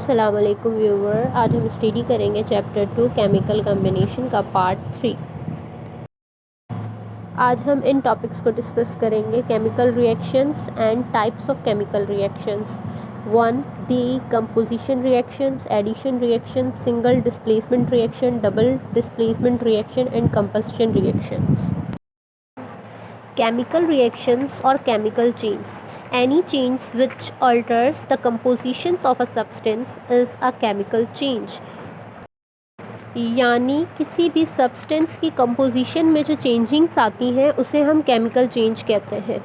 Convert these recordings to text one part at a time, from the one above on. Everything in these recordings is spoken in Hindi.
अस्सलाम वालेकुम व्यूवर। आज हम स्टडी करेंगे चैप्टर 2 केमिकल कम्बिनेशन का पार्ट 3। आज हम इन टॉपिक्स को डिस्कस करेंगे: chemical reactions and types of chemical reactions. 1. Decomposition reactions, addition reaction, single displacement reaction, double displacement reaction and combustion reactions. Chemical reactions or chemical change. Any change which alters the compositions of a substance is a chemical change. यानी किसी भी सब्सटेंस की कंपोजिशन में जो चेंजिंग्स आती हैं उसे हम केमिकल चेंज कहते हैं।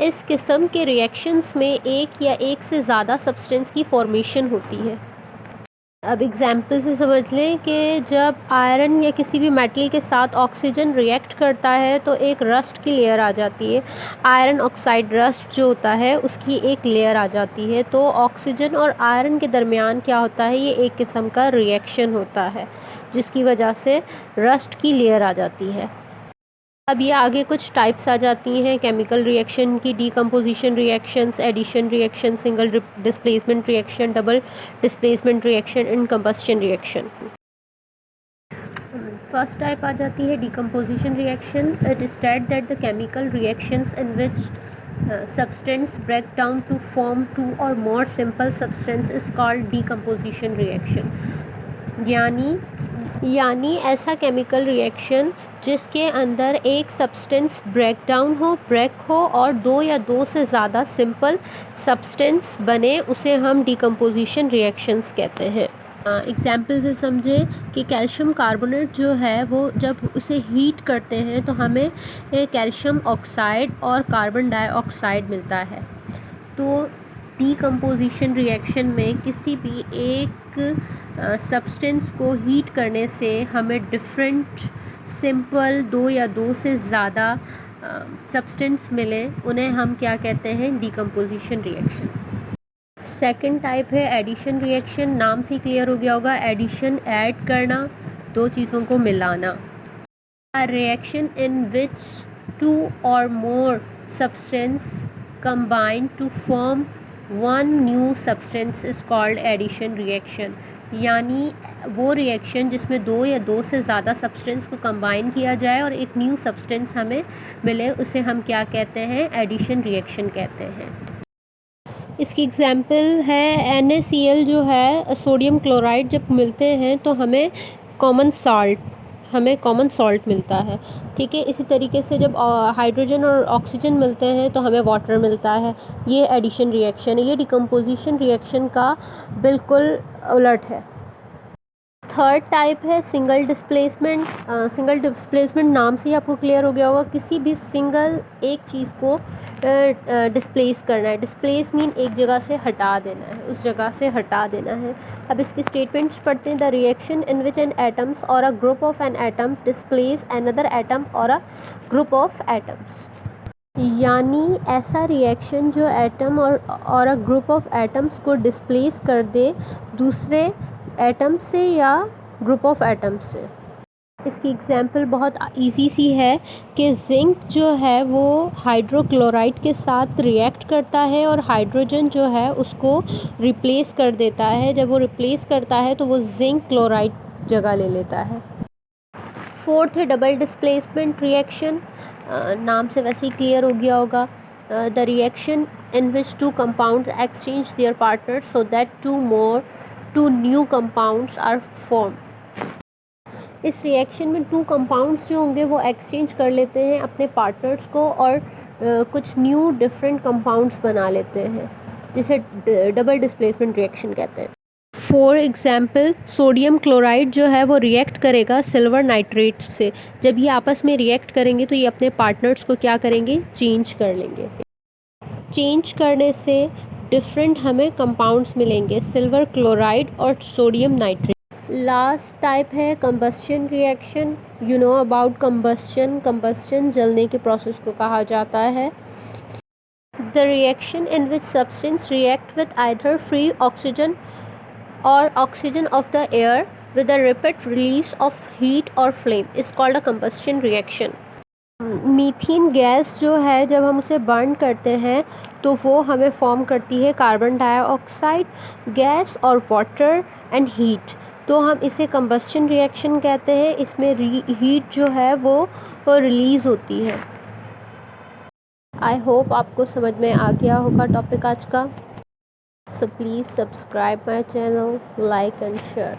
इस किस्म के रिएक्शंस में एक या एक से ज़्यादा सब्सटेंस की फॉर्मेशन होती है। अब एग्जाम्पल से समझ लें कि जब आयरन या किसी भी मेटल के साथ ऑक्सीजन रिएक्ट करता है तो एक रस्ट की लेयर आ जाती है। आयरन ऑक्साइड रस्ट जो होता है उसकी एक लेयर आ जाती है। तो ऑक्सीजन और आयरन के दरमियान क्या होता है, ये एक किस्म का रिएक्शन होता है जिसकी वजह से रस्ट की लेयर आ जाती है। अब ये आगे कुछ टाइप्स आ जाती हैं केमिकल रिएक्शन की: decomposition reactions, addition reaction, single displacement reaction, double displacement reaction and combustion reaction. First type आ जाती है decomposition reaction. It is state that the chemical reactions in which substance break down to form two or more simple substance is called decomposition reaction। यानी ऐसा केमिकल रिएक्शन जिसके अंदर एक सब्सटेंस ब्रेक हो और दो या दो से ज़्यादा सिंपल सब्सटेंस बने, उसे हम डीकम्पोजिशन रिएक्शंस कहते हैं। एग्जाम्पल से समझें कि कैल्शियम कार्बोनेट जो है वो जब उसे हीट करते हैं तो हमें कैल्शियम ऑक्साइड और कार्बन डाइऑक्साइड मिलता है। तो डीकम्पोजिशन रिएक्शन में किसी भी एक सब्सटेंस को हीट करने से हमें डिफरेंट सिंपल दो या दो से ज़्यादा सब्सटेंस मिले, उन्हें हम क्या कहते हैं, डीकम्पोजिशन रिएक्शन। सेकंड टाइप है एडिशन रिएक्शन। नाम से क्लियर हो गया होगा, एडिशन ऐड करना, दो चीज़ों को मिलाना। A reaction in which to और more substance combine to form one new substance is called addition reaction। यानी वो रिएक्शन जिसमें दो या दो से ज़्यादा सब्सटेंस को कंबाइन किया जाए और एक न्यू सब्सटेंस हमें मिले, उसे हम क्या कहते हैं, एडिशन रिएक्शन कहते हैं। इसकी एग्जाम्पल है NaCl जो है, सोडियम क्लोराइड जब मिलते हैं तो हमें कॉमन सॉल्ट मिलता है। ठीक है, इसी तरीके से जब हाइड्रोजन और ऑक्सीजन मिलते हैं तो हमें वाटर मिलता है। ये एडिशन रिएक्शन है। ये डिकम्पोजिशन रिएक्शन का बिल्कुल उलट है। थर्ड टाइप है सिंगल डिस्प्लेसमेंट। सिंगल डिस्प्लेसमेंट नाम से ही आपको क्लियर हो गया होगा, किसी भी सिंगल एक चीज़ को डिस्प्लेस करना है। डिस्प्लेस मीन एक जगह से हटा देना है, उस जगह से हटा देना है। अब इसकी स्टेटमेंट्स पढ़ते हैं। The reaction in which an atoms or a group of an atom displace another atom or a group of atoms. यानी ऐसा रिएक्शन जो atom or a group of atoms को डिस्प्लेस कर दे दूसरे एटम से या ग्रुप ऑफ एटम्स से। इसकी एग्जांपल बहुत इजी सी है कि जिंक जो है वो हाइड्रोक्लोराइड के साथ रिएक्ट करता है और हाइड्रोजन जो है उसको रिप्लेस कर देता है। जब वो रिप्लेस करता है तो वो जिंक क्लोराइड जगह ले लेता है। फोर्थ है डबल डिस्प्लेसमेंट रिएक्शन। नाम से वैसे ही क्लियर हो गया होगा। The reaction in which two compounds exchange their partners so that two new compounds are form. इस रिएक्शन में टू कंपाउंड्स जो होंगे वो एक्सचेंज कर लेते हैं अपने पार्टनर्स को और कुछ न्यू डिफरेंट कंपाउंड्स बना लेते हैं, जिसे डबल डिस्प्लेसमेंट रिएक्शन कहते हैं। फॉर एग्जाम्पल, सोडियम क्लोराइड जो है वो रिएक्ट करेगा सिल्वर नाइट्रेट से। जब ये आपस में रिएक्ट करेंगे तो ये अपने पार्टनर्स को क्या करेंगे, चेंज कर लेंगे। चेंज करने से डिफरेंट हमें कंपाउंड्स मिलेंगे, सिल्वर क्लोराइड और सोडियम नाइट्रेट। लास्ट टाइप है combustion reaction. You know about combustion जलने के प्रोसेस को कहा जाता है। The reaction in which substance react with either free oxygen or oxygen of the air with a rapid release of heat or flame is called a combustion reaction। Methane gas जो है जब हम उसे बर्न करते हैं तो वो हमें फॉर्म करती है कार्बन डाइऑक्साइड गैस और वाटर एंड हीट। तो हम इसे कंबस्शन रिएक्शन कहते हैं। इसमें हीट जो है वो रिलीज़ होती है। आई होप आपको समझ में आ गया होगा टॉपिक आज का। So please subscribe my channel, like and share.